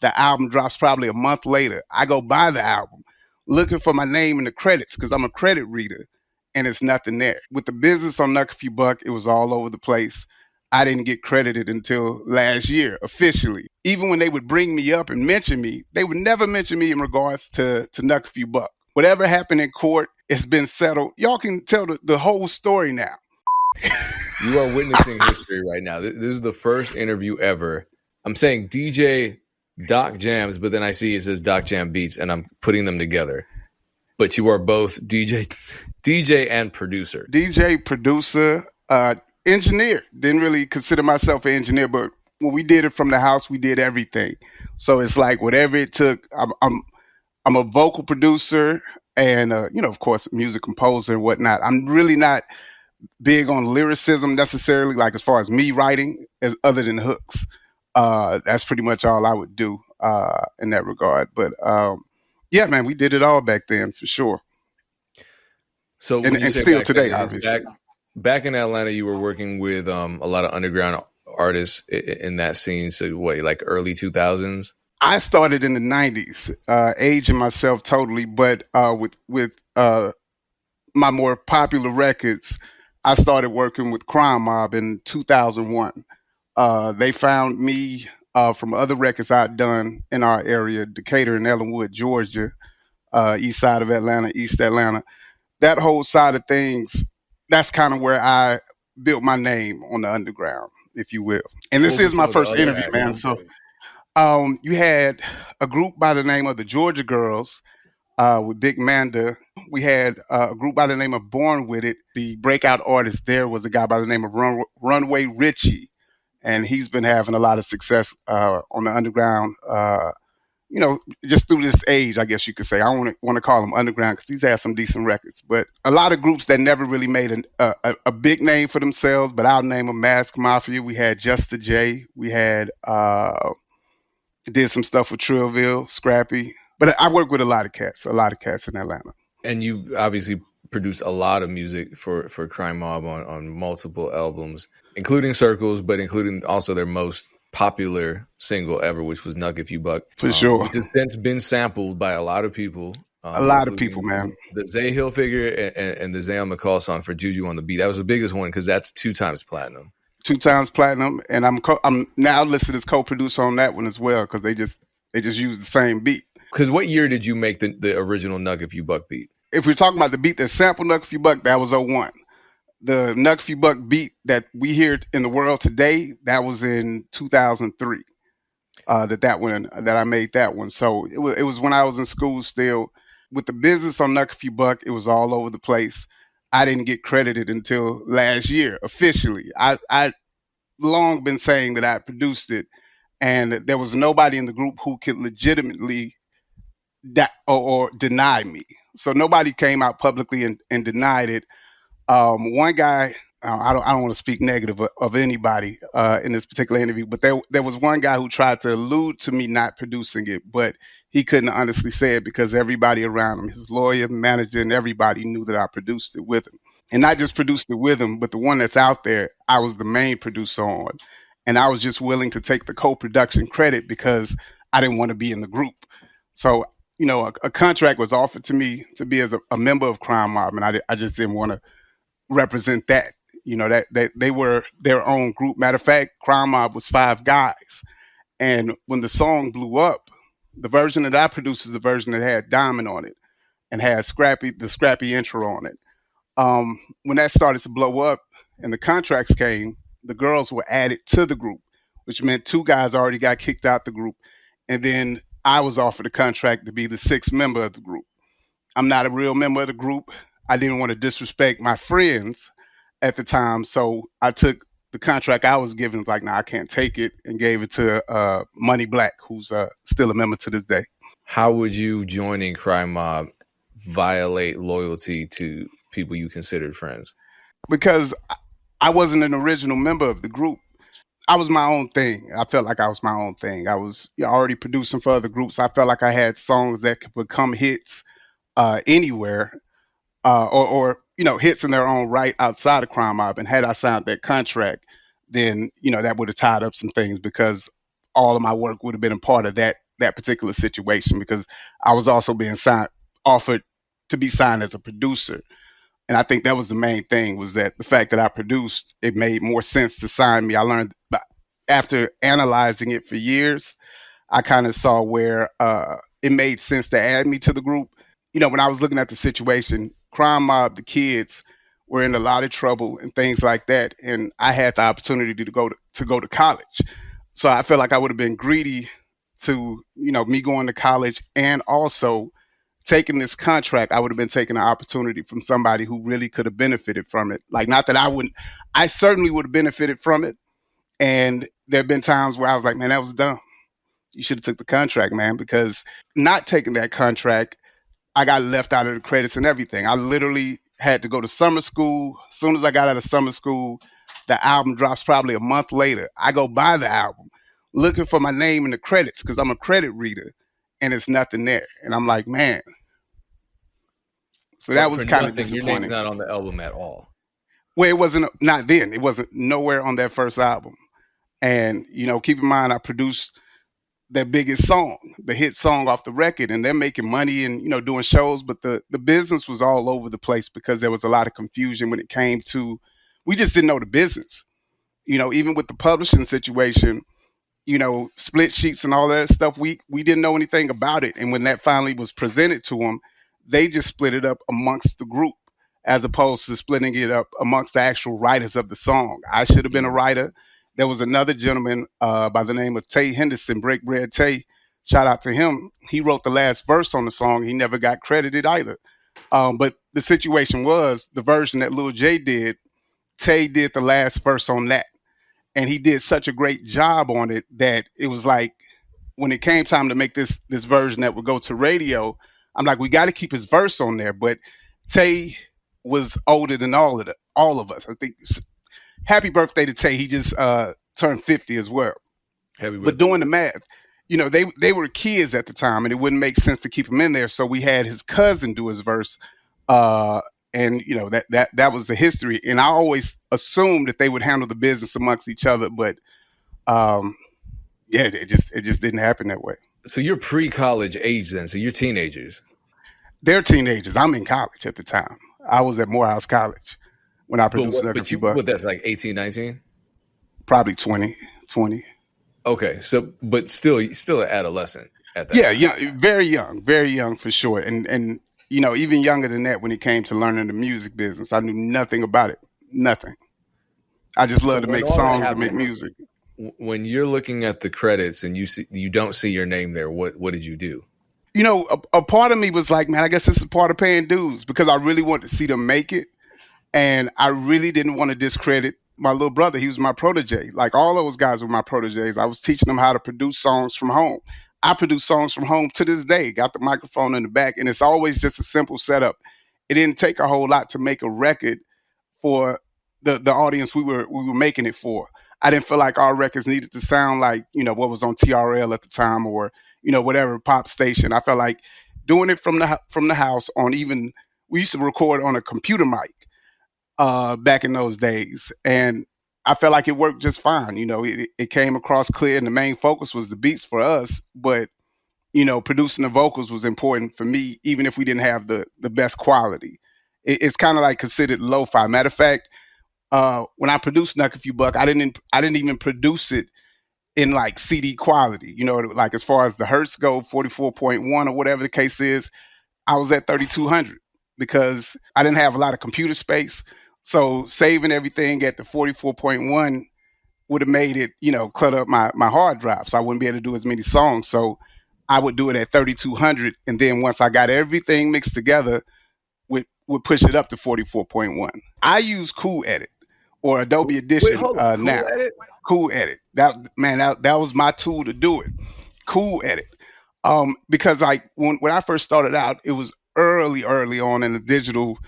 The album drops probably a month later. I go buy the album looking for my name in the credits because I'm a credit reader, and it's nothing there. With the business on Knuck If You Buck, it was all over the place. I didn't get credited until last year officially. Even when they would bring me up and mention me, they would never mention me in regards to Knuck If You Buck. Whatever happened in court, it's been settled. Y'all can tell the whole story now. You are witnessing history right now. This is the first interview ever. I'm saying DJ Doc Jams, but then I see it says Docjam Beats, and I'm putting them together. But you are both DJ and producer. DJ, producer, engineer. Didn't really consider myself an engineer, but when we did it from the house, we did everything. So it's like whatever it took. I'm a vocal producer and of course, music composer and whatnot. I'm really not big on lyricism necessarily, like as far as me writing, as other than hooks. That's pretty much all I would do in that regard. But yeah, man, we did it all back then for sure. So and still today, obviously. Back in Atlanta, you were working with a lot of underground artists in that scene. So what, like early 2000s? I started in the 90s, aging myself totally, but with my more popular records, I started working with Crime Mob in 2001. They found me from other records I'd done in our area, Decatur and Ellenwood, Georgia, east side of Atlanta, East Atlanta. That whole side of things, that's kind of where I built my name on the underground, if you will. And this is my first interview, man. So you had a group by the name of the Georgia Girls with Big Manda. We had a group by the name of Born With It. The breakout artist there was a guy by the name of Runway Richie, and he's been having a lot of success on the underground. Just through this age, I guess you could say. I don't want to call him underground because he's had some decent records. But a lot of groups that never really made a big name for themselves, but I'll name them Mask Mafia. We had Just a J. We had did some stuff with Trillville, Scrappy. But I work with a lot of cats in Atlanta. And you obviously produced a lot of music for Crime Mob on multiple albums, including Circles, but including also their most popular single ever, which was Knuck If You Buck. For sure. Which has since been sampled by a lot of people. A lot of people, man. The Zay Hill figure and the Zayn McCall song for JuJu on the Beat. That was the biggest one because that's 2 times platinum. 2 times platinum, and I'm now listed as co-producer on that one as well because they just use the same beat. Because what year did you make the original Knuck If You Buck beat? If we're talking about the beat that sampled Knuck If You Buck, that was 01. The Knuck If You Buck beat that we hear in the world today, that was in 2003. That I made that one. So it was when I was in school still. With the business on Knuck If You Buck, it was all over the place. I didn't get credited until last year officially. I long been saying that I produced it, and there was nobody in the group who could legitimately or deny me. So nobody came out publicly and denied it. One guy, I don't want to speak negative of anybody in this particular interview, but there was one guy who tried to allude to me not producing it, but he couldn't honestly say it because everybody around him, his lawyer, manager, and everybody knew that I produced it with him. And not just produced it with him, but the one that's out there, I was the main producer on. And I was just willing to take the co-production credit because I didn't want to be in the group. So, a contract was offered to me to be as a member of Crime Mob, and I just didn't want to represent that. That they were their own group. Matter of fact, Crime Mob was 5 guys. And when the song blew up, the version that I produced is the version that had Diamond on it and had the Scrappy intro on it. When that started to blow up and the contracts came, the girls were added to the group, which meant 2 guys already got kicked out the group. And then I was offered a contract to be the 6th member of the group. I'm not a real member of the group. I didn't want to disrespect my friends at the time. So I took the contract I was given, like, nah, I can't take it, and gave it to Money Black, who's still a member to this day. How would you joining Crime Mob violate loyalty to people you considered friends? Because I wasn't an original member of the group. I was my own thing. I felt like I was my own thing. I was already producing for other groups. I felt like I had songs that could become hits anywhere, or hits in their own right outside of Crime Mob. And had I signed that contract, then that would have tied up some things because all of my work would have been a part of that that particular situation because I was also being offered to be signed as a producer. And I think that was the main thing, was that the fact that I produced, it made more sense to sign me. I learned after analyzing it for years, I kind of saw where it made sense to add me to the group. When I was looking at the situation, Crime Mob, the kids were in a lot of trouble and things like that, and I had the opportunity to go to college. So I felt like I would have been greedy to me going to college and also taking this contract. I would have been taking an opportunity from somebody who really could have benefited from it. Like, not that I wouldn't, I certainly would have benefited from it. And there have been times where I was like, man, that was dumb. You should have took the contract, man, because not taking that contract, I got left out of the credits and everything. I literally had to go to summer school. As soon as I got out of summer school, the album drops probably a month later. I go buy the album looking for my name in the credits because I'm a credit reader, and it's nothing there. And I'm like, man. So that For was kind of nothing, your name's disappointing. not on the album at all. Well, it wasn't, not then. It wasn't nowhere on that first album. And keep in mind, I produced their biggest song, the hit song off the record, and they're making money and doing shows, but the business was all over the place because there was a lot of confusion when it came to, we just didn't know the business. Even with the publishing situation, split sheets and all that stuff, we didn't know anything about it. And when that finally was presented to them, they just split it up amongst the group as opposed to splitting it up amongst the actual writers of the song. I should have been a Mm. writer. There was another gentleman by the name of Tay Henderson, Break Bread Tay. Shout out to him. He wrote the last verse on the song. He never got credited either. But the situation was, the version that Lil J did, Tay did the last verse on that. And he did such a great job on it that it was like, when it came time to make this version that would go to radio, I'm like, we got to keep his verse on there. But Tay was older than all of us. I think, happy birthday to Tay. He just turned 50 as well. Happy But birthday. doing the math, they were kids at the time, and it wouldn't make sense to keep him in there. So we had his cousin do his verse, uh, and that was the history. And I always assumed that they would handle the business amongst each other, but um, yeah, it just didn't happen that way. So you're pre-college age then. So you're teenagers. They're teenagers. I'm in college at the time. I was at Morehouse College when I But produced Knuck a Few Bucks. what that's like 18, 19? Probably 20, 20. Okay. So but still an adolescent at that Yeah, time. young, very young for sure. And even younger than that when it came to learning the music business. I knew nothing about it. Nothing. I just So love to when make all that songs and make happened, music. when you're looking at the credits and you don't see your name there, what did you do? A part of me was like, man, I guess this is part of paying dues because I really wanted to see them make it. And I really didn't want to discredit my little brother. He was my protege. Like, all those guys were my proteges. I was teaching them how to produce songs from home. I produce songs from home to this day. Got the microphone in the back, and it's always just a simple setup. It didn't take a whole lot to make a record for the audience we were making it for. I didn't feel like our records needed to sound like what was on TRL at the time, or whatever pop station. I felt like doing it from the house on, even we used to record on a computer mic back in those days, and I felt like it worked just fine. It came across clear, and the main focus was the beats for us, but producing the vocals was important for me, even if we didn't have the best quality. It's kind of like considered lo-fi. Matter of fact, when I produced Knuck a Few Buck, I didn't even produce it in like CD quality. Like, as far as the hertz go, 44.1 or whatever the case is, I was at 3200 because I didn't have a lot of computer space. So saving everything at the 44.1 would have made it, clutter up my hard drive. So I wouldn't be able to do as many songs. So I would do it at 3200. And then once I got everything mixed together, would push it up to 44.1. I use Cool Edit or Adobe Wait, Audition hold on. now. Cool edit? Cool Edit. That was my tool to do it. Cool Edit. Because like when I first started out, it was early on in the digital,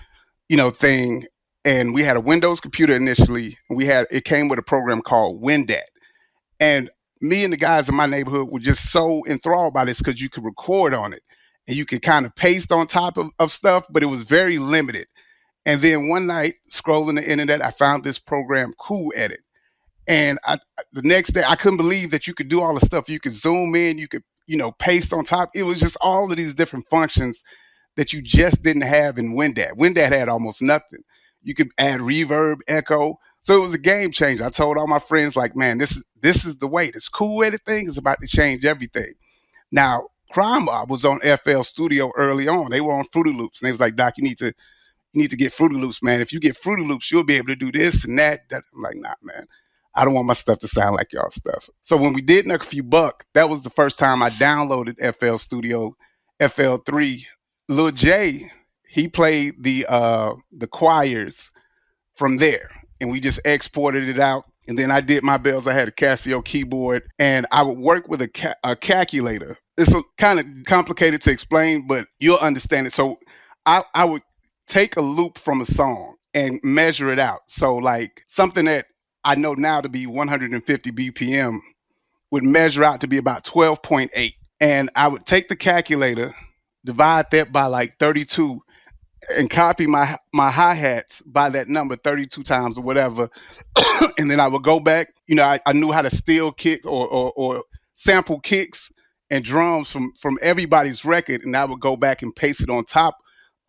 thing. And we had a Windows computer initially. And it came with a program called Windat. And me and the guys in my neighborhood were just so enthralled by this because you could record on it and you could kind of paste on top of stuff, but it was very limited. And then one night, scrolling the internet, I found this program, Cool Edit. And the next day, I couldn't believe that you could do all the stuff. You could zoom in, you could paste on top. It was just all of these different functions that you just didn't have in Windat. Windat had almost nothing. You could add reverb, echo. So it was a game changer. I told all my friends, like, man, this is the way. This cool edit thing is about to change everything. Now, Crime Mob was on FL Studio early on. They were on Fruity Loops, and they was like, Doc, you need to get Fruity Loops, man. If you get Fruity Loops, you'll be able to do this and that. I'm like, nah, man. I don't want my stuff to sound like y'all stuff. So when we did Knuck If You Buck, that was the first time I downloaded FL Studio, FL3. Lil J, he played the choirs from there, and we just exported it out. And then I did my bells. I had a Casio keyboard, and I would work with a calculator. It's kind of complicated to explain, but you'll understand it. So I would take a loop from a song and measure it out. So like something that I know now to be 150 BPM would measure out to be about 12.8. And I would take the calculator, divide that by like 32, and copy my hi-hats by that number 32 times or whatever. And then I would go back. I knew how to steal kick or sample kicks and drums from everybody's record, and I would go back and paste it on top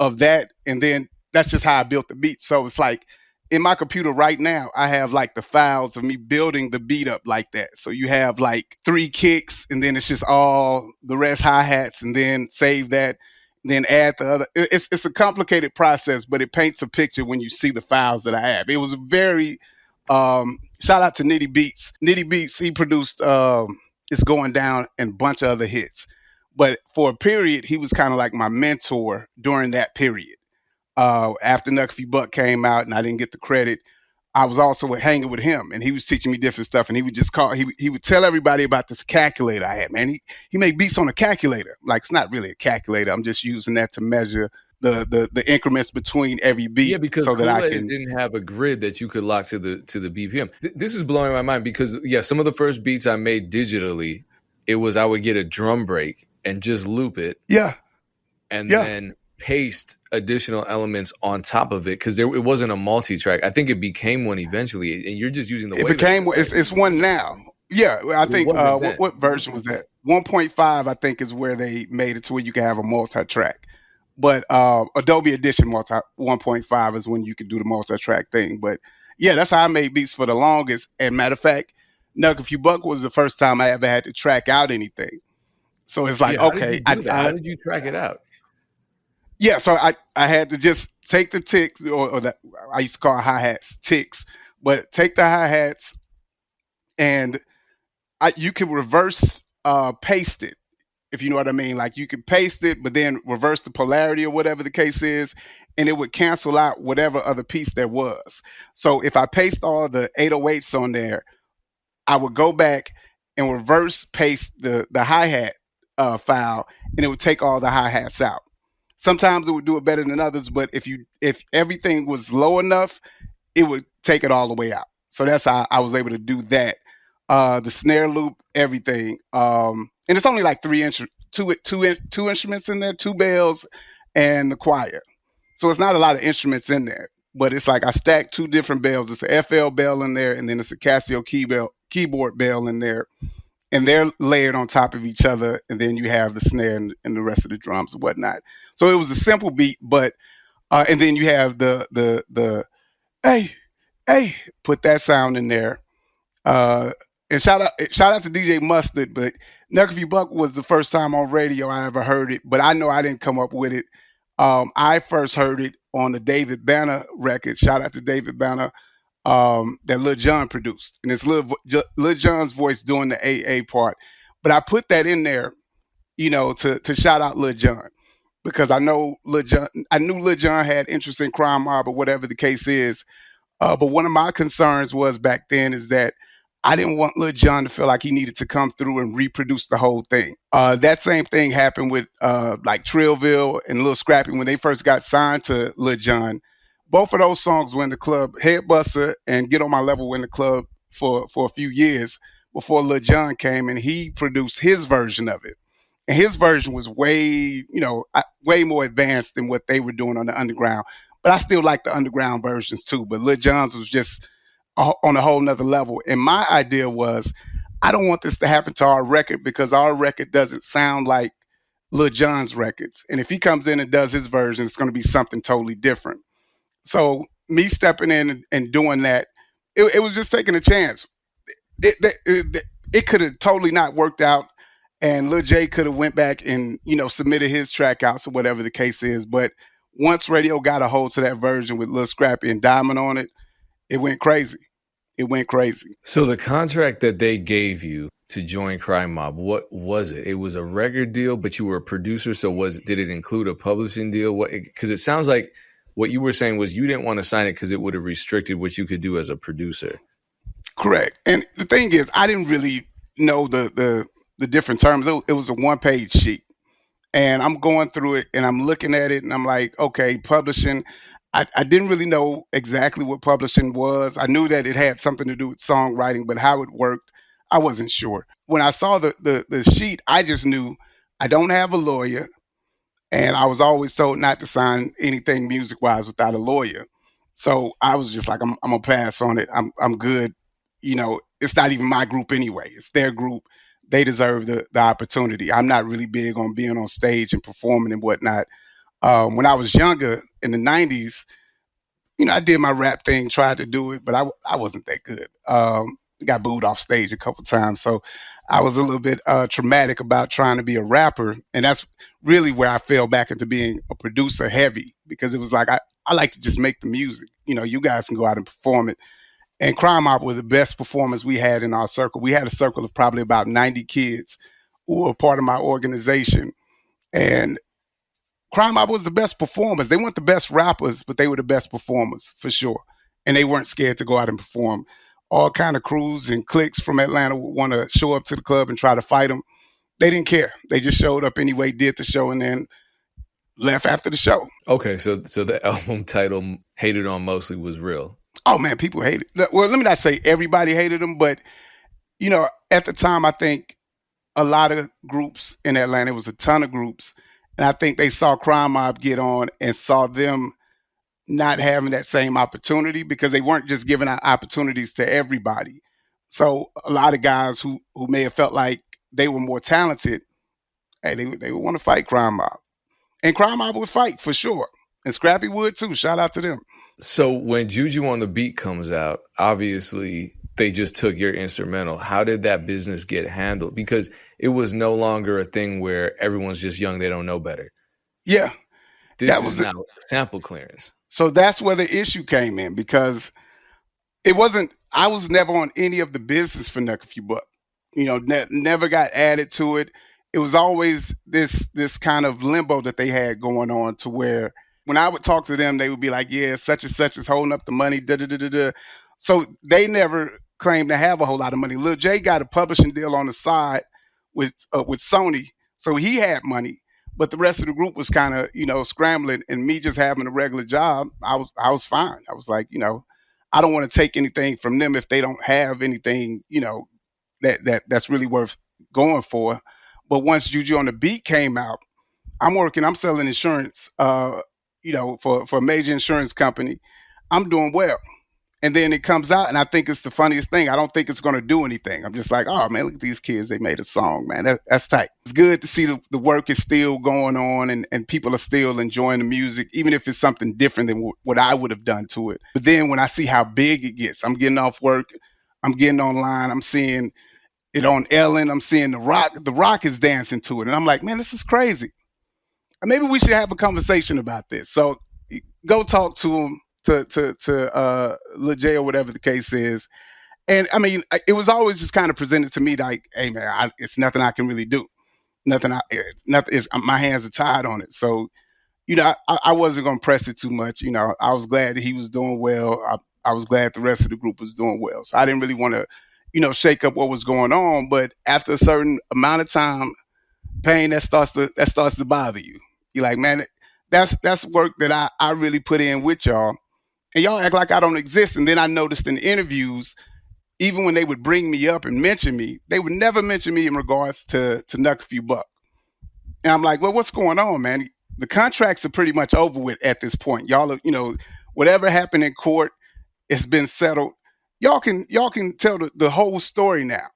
of that. And then that's just how I built the beat. So it's like in my computer right now, I have like the files of me building the beat up like that. So you have like 3 kicks, and then it's just all the rest hi-hats, and then save that, then add the other. It's a complicated process, but it paints a picture when you see the files that I have. It was a very shout out to Nitty Beats. Nitty Beats, he produced It's Going Down and a bunch of other hits. But for a period, he was kind of like my mentor during that period. After Knuck If You Buck came out and I didn't get the credit, I was also hanging with him, and he was teaching me different stuff. And he would just he would tell everybody about this calculator I had. Man, he made beats on a calculator. Like, it's not really a calculator. I'm just using that to measure the increments between every Yeah, beat because so that Cool I Edit can. didn't have a grid that you could lock to the BPM. This is blowing my mind because some of the first beats I made digitally, it was I would get a drum break and just loop it Yeah, and yeah. then paste additional elements on top of it because it wasn't a multi-track. I think it became one eventually, and you're just using the It wavelet. became it's one now. Yeah, I think wasn't then. what version was that? 1.5, I think, is where they made it to where you can have a multi-track. But Adobe Edition 1.5 is when you could do the multi-track thing. But yeah, that's how I made beats for the longest. And matter of fact, Knuck If You Buck was the first time I ever had to track out anything. So it's like, How did okay, you do that? How did you track it out? yeah. So I had to just take the ticks, or the, I used to call hi-hats ticks, but take the hi-hats, and you can reverse paste it, if you know what I mean. Like, you could paste it, but then reverse the polarity or whatever the case is, and it would cancel out whatever other piece there was. So if I paste all the 808s on there, I would go back and reverse paste the hi-hat file, and it would take all the hi-hats out. Sometimes it would do it better than others, but if everything was low enough, it would take it all the way out. So that's how I was able to do that. The snare loop, everything. And it's only like two instruments in there, 2 bells and the choir. So it's not a lot of instruments in there, but it's like I stacked 2 different bells. It's a FL bell in there, and then it's a Casio keyboard bell in there, and they're layered on top of each other. And then you have the snare and the rest of the drums and whatnot. So it was a simple beat, but and then you have the hey, hey, put that sound in there. Uh, and shout out to DJ Mustard, but Knuck If You Buck was the first time on radio I ever heard it, but I know I didn't come up with it. I first heard it on the David Banner record. Shout out to David Banner, that Lil Jon produced, and it's Lil Jon's voice doing the AA part. But I put that in there, to shout out Lil Jon, because I knew Lil Jon had interest in Crime Mob or whatever the case is. But one of my concerns was back then is that I didn't want Lil Jon to feel like he needed to come through and reproduce the whole thing. That same thing happened with like Trillville and Lil Scrappy when they first got signed to Lil Jon. Both of those songs were in the club. Headbuster and Get On My Level were in the club for a few years before Lil Jon came, and he produced his version of it. And his version was way more advanced than what they were doing on the underground. But I still like the underground versions too. But Lil Jon's was just on a whole nother level. And my idea was I don't want this to happen to our record because our record doesn't sound like Lil Jon's records. And if he comes in and does his version, it's going to be something totally different. So me stepping in and doing that, it was just taking a chance. It could have totally not worked out, and Lil J could have went back and submitted his track out, so whatever the case is. But once radio got a hold to that version with Lil Scrappy and Diamond on it, it went crazy. It went crazy. So the contract that they gave you to join Crime Mob, what was it? It was a record deal, but you were a producer. So did it include a publishing deal? What? Because it sounds like what you were saying was you didn't want to sign it because it would have restricted what you could do as a producer. Correct. And the thing is, I didn't really know the different terms. It was a one-page sheet, and I'm going through it and I'm looking at it and I'm like, okay, publishing. I didn't really know exactly what publishing was. I knew that it had something to do with songwriting, but how it worked, I wasn't sure. When I saw the sheet, I just knew I don't have a lawyer, and I was always told not to sign anything music wise without a lawyer. So I was just like, I'm gonna pass on it. I'm good. It's not even my group anyway. It's their group. They deserve the opportunity. I'm not really big on being on stage and performing and whatnot. When I was younger in the '90s, I did my rap thing, tried to do it, but I wasn't that good. Got booed off stage a couple times, so I was a little bit traumatic about trying to be a rapper, and that's really where I fell back into being a producer heavy because it was like I like to just make the music. You guys can go out and perform it. And Crime Mob were the best performers we had in our circle. We had a circle of probably about 90 kids who were part of my organization, and Crime Mob was the best performers. They weren't the best rappers, but they were the best performers for sure. And they weren't scared to go out and perform. All kind of crews and cliques from Atlanta would want to show up to the club and try to fight them. They didn't care. They just showed up anyway, did the show, and then left after the show. Okay, so the album title "Hated On Mostly" was real. Oh man, people hated. Well, let me not say everybody hated them, but at the time, I think a lot of groups in Atlanta, it was a ton of groups, and I think they saw Crime Mob get on and saw them not having that same opportunity because they weren't just giving out opportunities to everybody. So a lot of guys who may have felt like they were more talented, hey, they would want to fight Crime Mob, and Crime Mob would fight for sure, and Scrappy would too. Shout out to them. So when JuJu on the Beat comes out, obviously they just took your instrumental. How did that business get handled? Because it was no longer a thing where everyone's just young, they don't know better. Yeah, This is now sample clearance. So that's where the issue came in because it wasn't. I was never on any of the business for Knuck If You Buck. Never got added to it. It was always this kind of limbo that they had going on to where when I would talk to them, they would be like, "Yeah, such and such is holding up the money." Da da da da da. So they never claimed to have a whole lot of money. Lil J got a publishing deal on the side with Sony, so he had money. But the rest of the group was kind of scrambling, and me just having a regular job, I was fine. I was like, I don't want to take anything from them if they don't have anything that's really worth going for. But once JuJu on the Beat came out, I'm selling insurance, for a major insurance company. I'm doing well. And then it comes out, and I think it's the funniest thing. I don't think it's going to do anything. I'm just like, oh man, look at these kids. They made a song, man. That's tight. It's good to see the work is still going on, and people are still enjoying the music, even if it's something different than what I would have done to it. But then when I see how big it gets, I'm getting off work, I'm getting online, I'm seeing it on Ellen, I'm seeing The Rock. The Rock is dancing to it, and I'm like, man, this is crazy. Maybe we should have a conversation about this. So go talk to him, to Lil J or whatever the case is. And I mean, it was always just kind of presented to me like, hey man, it's nothing I can really do. Nothing is, my hands are tied on it. So, I wasn't going to press it too much. I was glad that he was doing well. I was glad the rest of the group was doing well. So I didn't really want to, shake up what was going on. But after a certain amount of time, pain that starts to bother you. You're like, man, that's work that I really put in with y'all, and y'all act like I don't exist. And then I noticed in interviews, even when they would bring me up and mention me, they would never mention me in regards to Knuck If You Buck. And I'm like, well, what's going on, man? The contracts are pretty much over with at this point. Y'all are, whatever happened in court, it's been settled. Y'all can tell the whole story now.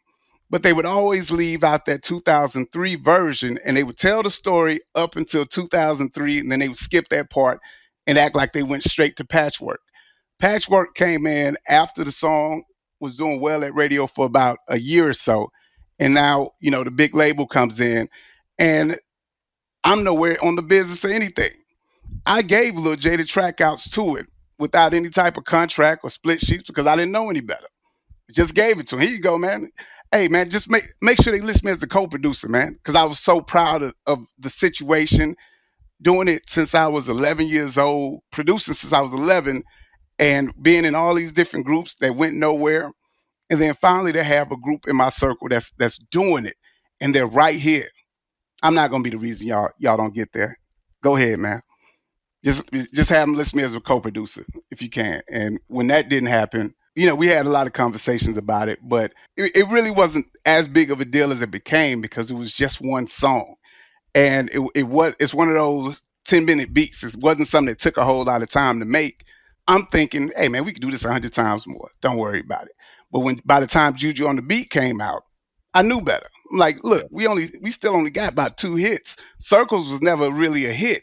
but they would always leave out that 2003 version, and they would tell the story up until 2003, and then they would skip that part and act like they went straight to Patchwork. Patchwork came in after the song was doing well at radio for about a year or so, and now the big label comes in, and I'm nowhere on the business or anything. I gave Lil J the track outs to it without any type of contract or split sheets because I didn't know any better. Just gave it to him. Here you go, man. Hey, man, just make sure they list me as the co-producer, man, because I was so proud of the situation, doing it since I was 11 years old, producing since I was 11, and being in all these different groups that went nowhere, and then finally to have a group in my circle that's doing it, and they're right here. I'm not gonna be the reason y'all don't get there. Go ahead, man. Just have them list me as a co-producer if you can. And when that didn't happen, we had a lot of conversations about it, but it really wasn't as big of a deal as it became because it was just one song, and it's one of those 10-minute beats. It wasn't something that took a whole lot of time to make. I'm thinking, hey man, we could do this 100 times more. Don't worry about it. But when by the time JuJu on the Beat came out, I knew better. I'm like, look, we still only got about 2 hits. Circles was never really a hit.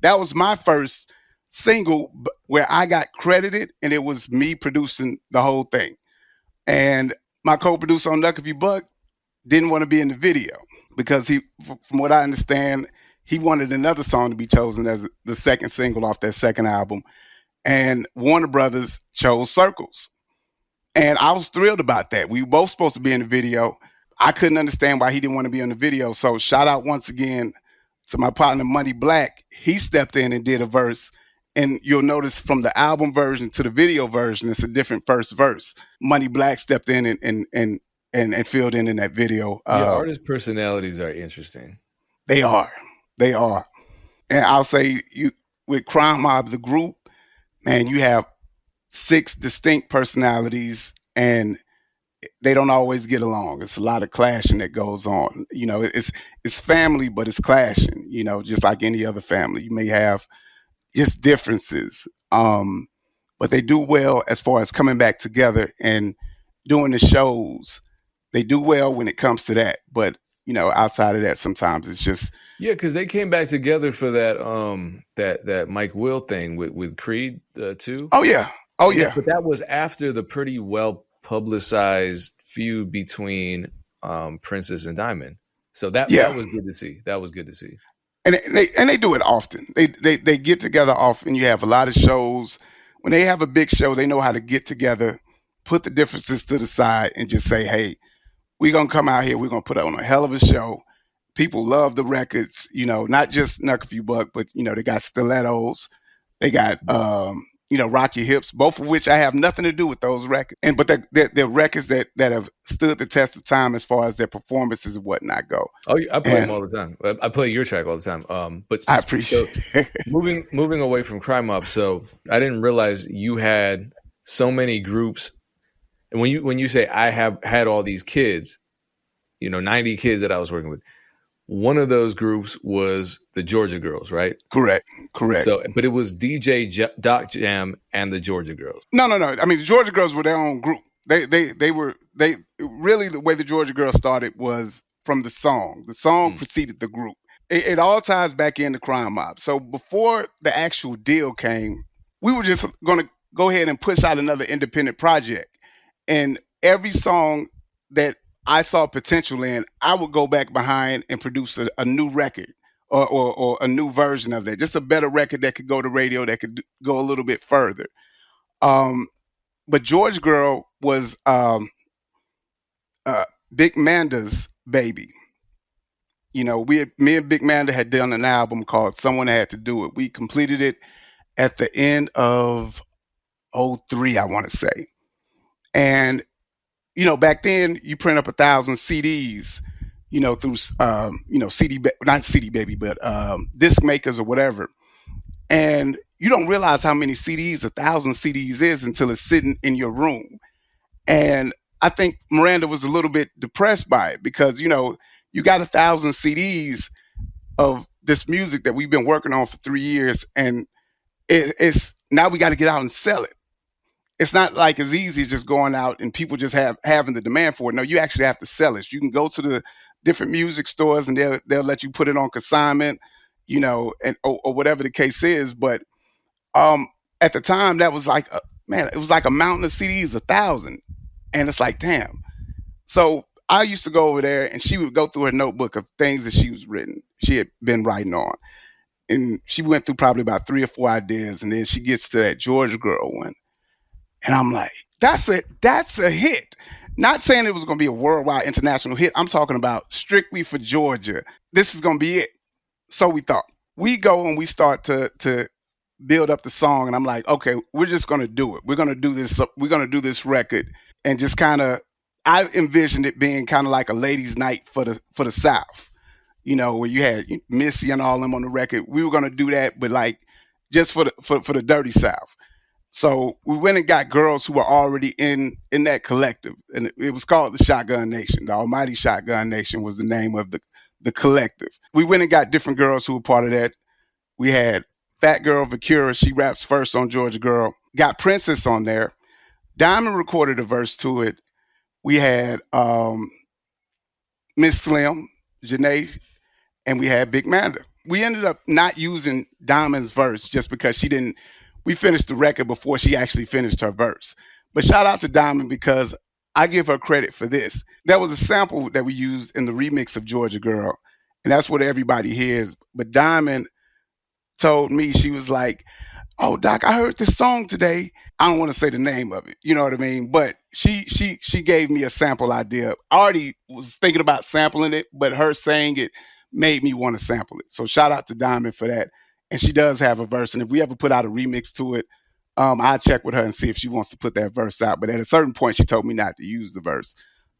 That was my first single where I got credited, and it was me producing the whole thing. And my co-producer on Knuck If You Buck didn't want to be in the video because from what I understand, he wanted another song to be chosen as the second single off that second album, and Warner Brothers chose Circles. And I was thrilled about that. We were both supposed to be in the video. I couldn't understand why he didn't want to be in the video. So shout out once again to my partner Money Black. He stepped in and did a verse. And you'll notice from the album version to the video version, it's a different first verse. Money Black stepped in and filled in that video. Yeah, artist personalities are interesting. They are. They are. And I'll say you with Crime Mob, the group, man, you have 6 distinct personalities, and they don't always get along. It's a lot of clashing that goes on. It's family, but it's clashing. Just like any other family, you may have just differences. But they do well as far as coming back together and doing the shows. They do well when it comes to that. But outside of that, sometimes it's just because they came back together for that Mike Will thing with Creed too. Oh yeah, but that was after the pretty well publicized feud between Princess and Diamond. So that was good to see. That was good to see. And they do it often. They get together often. You have a lot of shows. When they have a big show, they know how to get together, put the differences to the side, and just say, hey, we're going to come out here. We're going to put on a hell of a show. People love the records, not just Knuck If You Buck, but, they got stilettos. They got, Rock Your Hips, both of which I have nothing to do with those records. But they're records that have stood the test of time as far as their performances and whatnot go. Oh, I play them all the time. I play your track all the time. But I appreciate it. moving away from Crime Mob. So I didn't realize you had so many groups. And when you say I have had all these kids, 90 kids that I was working with, one of those groups was the Georgia Girls, right? Correct. So, but it was DJ Docjam and the Georgia Girls. No. I mean, the Georgia Girls were their own group. They really, the way the Georgia Girls started was from the song. The song preceded the group. It all ties back into Crime Mob. So before the actual deal came, we were just going to go ahead and push out another independent project. And every song that I saw potential in, I would go back behind and produce a new record or a new version of that. Just a better record that could go to radio, that could go a little bit further. But George Girl was Big Manda's baby. Me and Big Manda had done an album called Someone Had to Do It. We completed it at the end of '03, I want to say. And back then you print up 1,000 CDs, through, not CD Baby, but disc makers or whatever. And you don't realize how many CDs, 1,000 CDs is until it's sitting in your room. And I think Miranda was a little bit depressed by it because, you got 1,000 CDs of this music that we've been working on for 3 years. And it's now we got to get out and sell it. it's not like as easy as just going out and people just having the demand for it. No, you actually have to sell it. You can go to the different music stores and they'll let you put it on consignment, and or whatever the case is. But um, at the time, that was like man, it was like a mountain of CDs, 1,000, and it's like damn. So I used to go over there and she would go through her notebook of things that she had been writing on, and she went through probably about 3 or 4 ideas, and then she gets to that Georgia girl one. And I'm like, that's a hit. Not saying it was going to be a worldwide international hit. I'm talking about strictly for Georgia. This is going to be it. So we thought. We go and we start to build up the song, and I'm like, okay, we're just going to do it. We're going to do this. We're going to do this record, and just kind of. I envisioned it being kind of like a ladies' night for the South. Where you had Missy and all them on the record. We were going to do that, but like just for the dirty South. So we went and got girls who were already in that collective, and it was called the Shotgun Nation. The Almighty Shotgun Nation was the name of the collective. We went and got different girls who were part of that. We had Fat Girl Vakura, she raps first on Georgia Girl. Got Princess on there. Diamond recorded a verse to it. We had Miss Slim, Janae, and we had Big Manda. We ended up not using Diamond's verse just because she didn't. We finished the record before she actually finished her verse. But shout out to Diamond because I give her credit for this. That was a sample that we used in the remix of Georgia Girl, and that's what everybody hears. But Diamond told me, she was like, "Oh, Doc, I heard this song today. I don't want to say the name of it, you know what I mean? But she gave me a sample idea. I already was thinking about sampling it, but her saying it made me want to sample it. So shout out to Diamond for that. And she does have a verse. And if we ever put out a remix to it, I'll check with her and see if she wants to put that verse out. But at a certain point, she told me not to use the verse.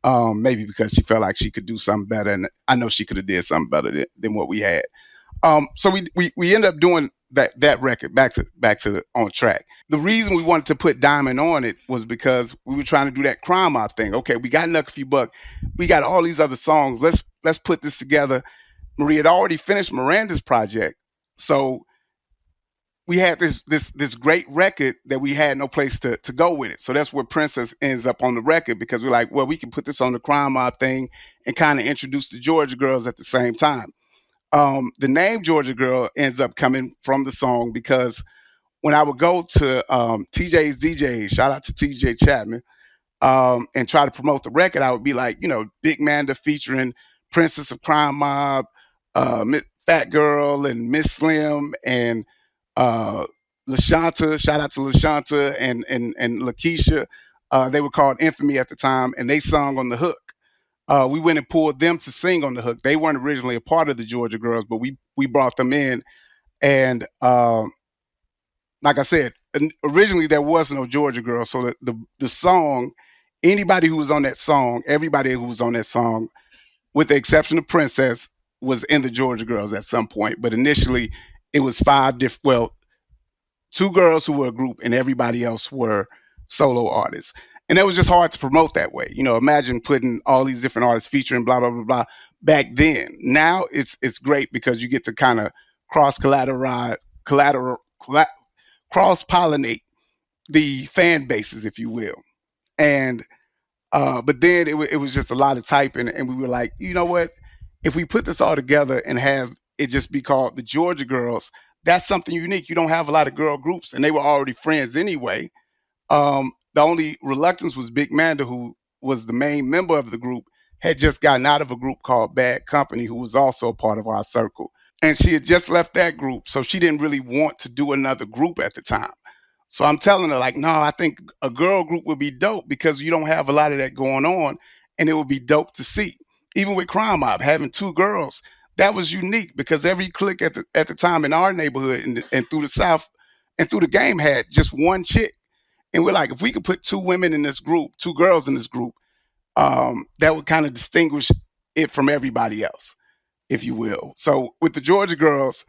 Maybe because she felt like she could do something better, and I know she could have did something better than what we had. So we ended up doing that record back to on track. The reason we wanted to put Diamond on it was because we were trying to do that crime mob thing. Okay, we got Knuck If You Buck, we got all these other songs. Let's put this together. Marie had already finished Miranda's project, so we had this great record that we had no place to go with it. So that's where Princess ends up on the record, because we're like, well, we can put this on the crime mob thing and kind of introduce the Georgia girls at the same time. The name Georgia Girl ends up coming from the song because when I would go to TJ's DJs, shout out to TJ Chapman, and try to promote the record, I would be like, Big Manda featuring Princess of Crime Mob, Fat Girl, and Miss Slim, and uh, Lashanta. Shout out to Lashanta and Lakeisha. They were called Infamy at the time, and they sung on the hook. We went and pulled them to sing on the hook. They weren't originally a part of the Georgia Girls, but we brought them in. And like I said, originally there was no Georgia Girls, so the song, anybody who was on that song, everybody who was on that song, with the exception of Princess, was in the Georgia Girls at some point. But initially, it was five different. Well, two girls who were a group, and everybody else were solo artists. And it was just hard to promote that way. Imagine putting all these different artists featuring blah blah blah blah back then. Now it's great because you get to kind of cross cross pollinate the fan bases, if you will. And but then it was just a lot of typing, and we were like, you know what? If we put this all together and have it just be called the Georgia Girls, that's something unique. You don't have a lot of girl groups, and they were already friends anyway. The only reluctance was Big Manda, who was the main member of the group, had just gotten out of a group called Bad Company, who was also a part of our circle. And she had just left that group, so she didn't really want to do another group at the time. So I'm telling her, like, no, I think a girl group would be dope because you don't have a lot of that going on, and it would be dope to see. Even with Crime Mob, having two girls, that was unique because every clique at the time in our neighborhood and through the South and through the game had just one chick. And we're like, if we could put two women in this group, two girls in this group, that would kind of distinguish it from everybody else, if you will. So with the Georgia girls,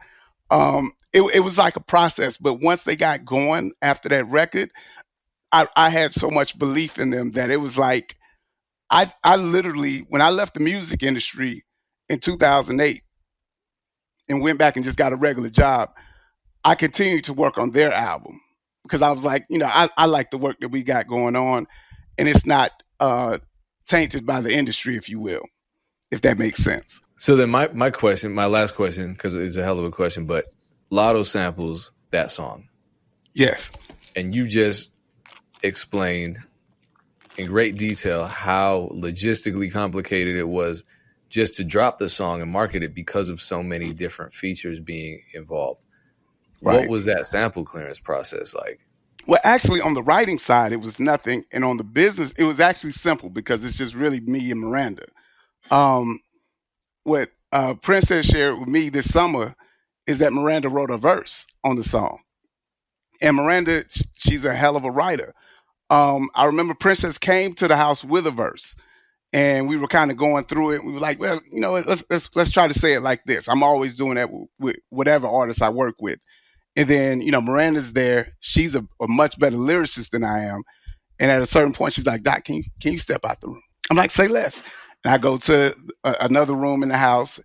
it was like a process. But once they got going after that record, I had so much belief in them that it was like, I literally, when I left the music industry in 2008 and went back and just got a regular job, I continued to work on their album because I was like, I like the work that we got going on, and it's not tainted by the industry, if you will, if that makes sense. So then my question, my last question, because it's a hell of a question, but Latto samples that song. Yes. And you just explained in great detail how logistically complicated it was just to drop the song and market it because of so many different features being involved. Right. What was that sample clearance process like? Well, actually, on the writing side, it was nothing, and on the business, it was actually simple because it's just really me and Miranda. Um, what Princess shared with me this summer is that Miranda wrote a verse on the song, and Miranda, she's a hell of a writer. I remember Princess came to the house with a verse, and we were kind of going through it. We were like, well, let's try to say it like this. I'm always doing that with whatever artist I work with. And then, Miranda's there. She's a much better lyricist than I am. And at a certain point, she's like, Doc, can you step out the room? I'm like, say less. And I go to another room in the house.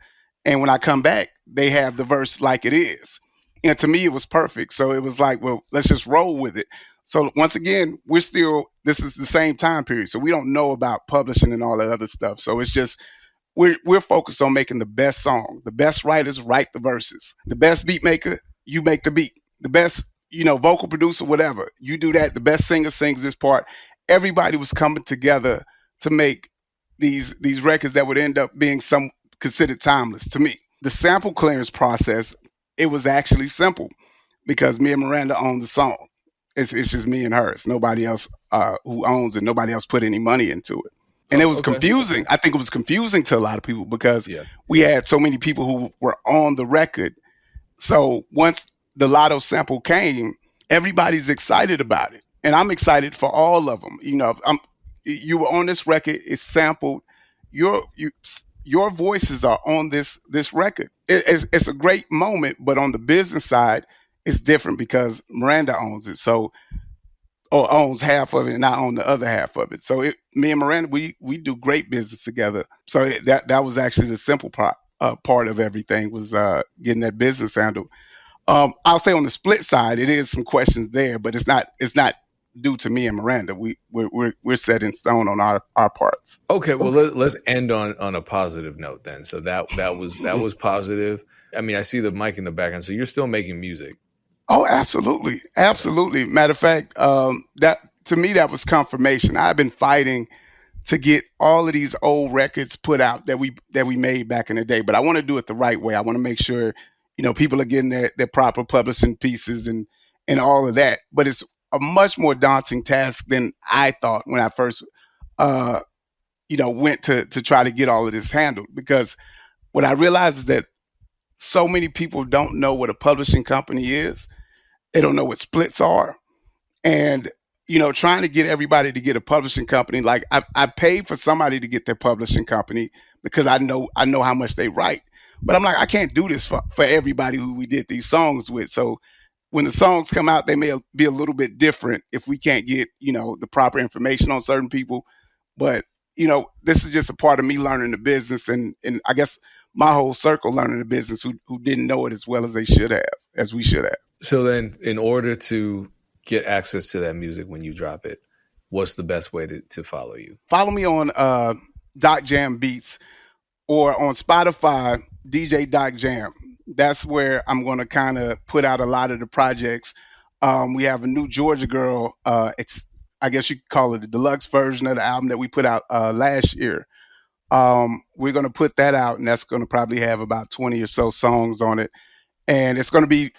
And when I come back, they have the verse like it is. And to me, it was perfect. So it was like, well, let's just roll with it. So once again, this is the same time period. So we don't know about publishing and all that other stuff. So it's just, we're focused on making the best song. The best writers write the verses. The best beat maker, you make the beat. The best, vocal producer, whatever, you do that. The best singer sings this part. Everybody was coming together to make these records that would end up being some considered timeless to me. The sample clearance process, it was actually simple because me and Miranda own the song. It's just me and her. It's nobody else who owns it. Nobody else put any money into it. And it was confusing. I think it was confusing to a lot of people because we had so many people who were on the record. So once the Latto sample came, everybody's excited about it. And I'm excited for all of them. You were on this record, it's sampled. Your voices are on this record. It's a great moment, but on the business side, it's different because Miranda owns it. So or owns half of it and I own the other half of it. So me and Miranda, we do great business together. So that was actually the simple part of everything was getting that business handled. I'll say on the split side, it is some questions there, but it's not due to me and Miranda. We're set in stone on our parts. Okay, well let's end on a positive note then. So that was positive. I mean, I see the mic in the background. So you're still making music. Oh, absolutely. Absolutely. Matter of fact, that to me, that was confirmation. I've been fighting to get all of these old records put out that we made back in the day, but I want to do it the right way. I want to make sure, people are getting their proper publishing pieces and all of that. But it's a much more daunting task than I thought when I first, went to try to get all of this handled, because what I realized is that so many people don't know what a publishing company is. They don't know what splits are. And, trying to get everybody to get a publishing company, like I paid for somebody to get their publishing company because I know how much they write. But I'm like, I can't do this for everybody who we did these songs with. So when the songs come out, they may be a little bit different if we can't get, the proper information on certain people. But, this is just a part of me learning the business and I guess my whole circle learning the business who didn't know it as well as we should have. So then in order to get access to that music when you drop it, what's the best way to follow you? Follow me on Docjam Beats or on Spotify, DJ Docjam. That's where I'm going to kind of put out a lot of the projects. We have a new Georgia Girl, I guess you could call it the deluxe version of the album that we put out last year. We're going to put that out, and that's going to probably have about 20 or so songs on it. And it's going to be,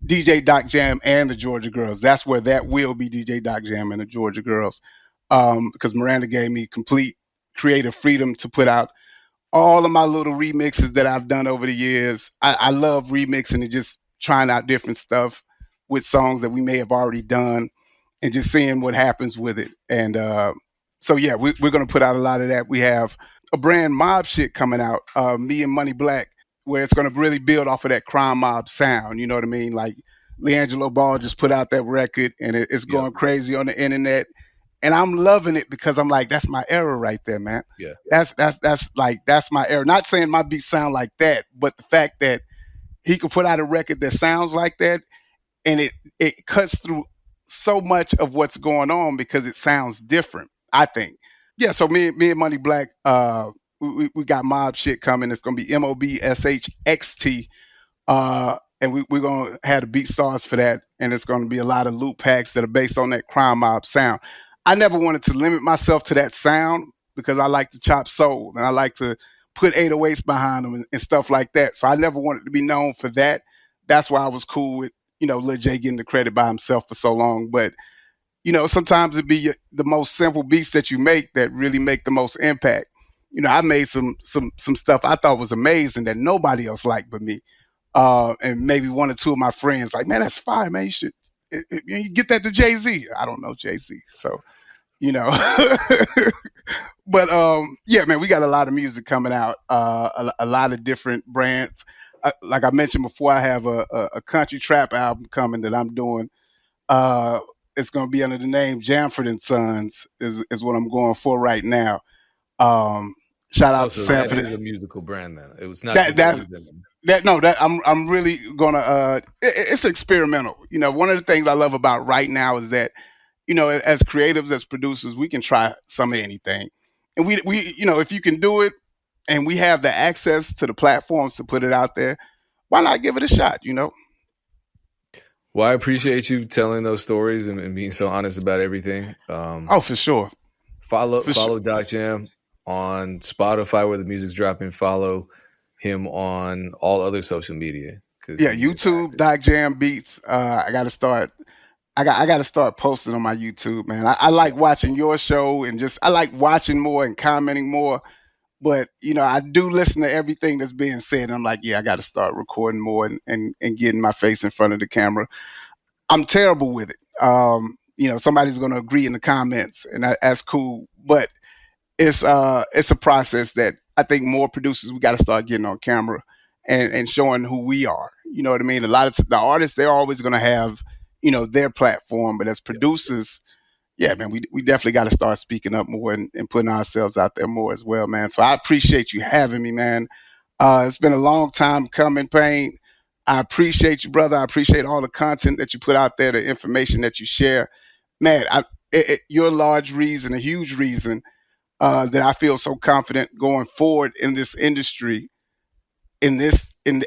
DJ Docjam and the Georgia Girls. That's where that will be, DJ Docjam and the Georgia Girls. Because Miranda gave me complete creative freedom to put out all of my little remixes that I've done over the years. I love remixing and just trying out different stuff with songs that we may have already done and just seeing what happens with it. And so, yeah, we're going to put out a lot of that. We have a brand mob shit coming out, me and Money Black, where it's going to really build off of that crime mob sound. You know what I mean? Like Leangelo Ball just put out that record and it's going crazy on the internet. And I'm loving it because I'm like, that's my era right there, man. Yeah. That's my era. Not saying my beats sound like that, but the fact that he could put out a record that sounds like that and it cuts through so much of what's going on because it sounds different, I think. Yeah, so me and Money Black, we got mob shit coming. It's gonna be MOBSHXT, and we're gonna have the beat stars for that, and it's gonna be a lot of loop packs that are based on that crime mob sound. I never wanted to limit myself to that sound because I like to chop soul and I like to put 808s behind them and stuff like that. So I never wanted to be known for that. That's why I was cool with Lil J getting the credit by himself for so long. But sometimes it be the most simple beats that you make that really make the most impact. I made some stuff I thought was amazing that nobody else liked but me. And maybe one or two of my friends like, man, that's fire, man. You get that to Jay Z. I don't know Jay Z, so you know. But yeah, man, we got a lot of music coming out. A lot of different brands. Like I mentioned before, I have a country trap album coming that I'm doing. Uh, it's going to be under the name Jamford and Sons is what I'm going for right now. Um, Shout Oh, out to so that Sanford. is a musical brand then. It was not That just a that pseudonym. that no, that I'm really gonna. It's experimental. One of the things I love about right now is that as creatives, as producers, we can try some of anything, and we if you can do it, and we have the access to the platforms to put it out there, why not give it a shot? Well, I appreciate you telling those stories and being so honest about everything. Oh, for sure, Follow for sure. follow Doc Jam on Spotify where the music's dropping. Follow him on all other social media because Yeah, he is YouTube, active. Docjam Beats. I got to start. I got to start posting on my YouTube, man. I Yeah, like watching your show and just I like watching more and commenting more. But I do listen to everything that's being said. And I'm like, yeah, I got to start recording more and getting my face in front of the camera. I'm terrible with it. Somebody's going to agree in the comments, and that's cool. But it's a process that I think more producers we got to start getting on camera and showing who we are. You know what I mean? A lot of the artists they're always going to have their platform, but as yeah, producers, yeah, man, we definitely got to start speaking up more and putting ourselves out there more as well, man. So I appreciate you having me, man. It's been a long time coming, Payne. I appreciate you, brother. I appreciate all the content that you put out there, the information that you share. Man, you're a large reason, a huge reason that I feel so confident going forward in this industry, in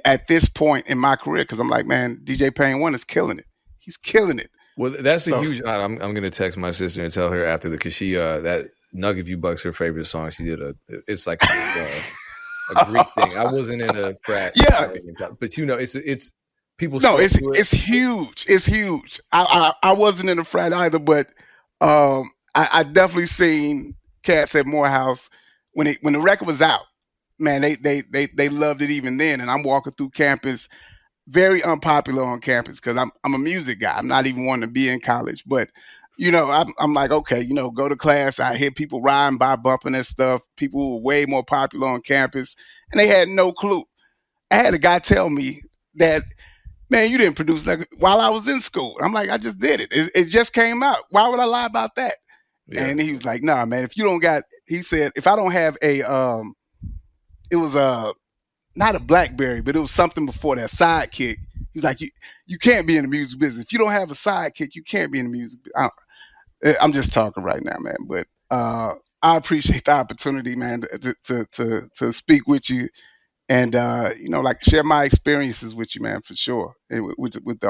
at this point in my career, because I'm like, man, DJ Payne One is killing it. He's killing it. well, that's a So huge. I'm gonna text my sister and tell her after the because she that Nug If You Bucks her favorite song. She did it's like a Greek thing. I wasn't in a frat, yeah, but it's people no, spoke it's to it. it's huge. It's huge. I wasn't in a frat either, but I definitely seen cats at Morehouse when the record was out. Man, they loved it even then. And I'm walking through campus, very unpopular on campus because I'm a music guy. I'm not even wanting to be in college, but I'm like, okay, go to class. I hear people riding by, bumping that stuff. People who were way more popular on campus, and they had no clue. I had a guy tell me that, man, you didn't produce like while I was in school. I'm like, I just did it. It just came out. Why would I lie about that? Yeah, And he was like, nah, man, if you don't got, he said, if I don't have it was not a BlackBerry, but it was something before that sidekick. He's like, you can't be in the music business. If you don't have a sidekick, you can't be in the music. I'm just talking right now, man. But I appreciate the opportunity, man, to speak with you and like share my experiences with you, man, for sure. And with the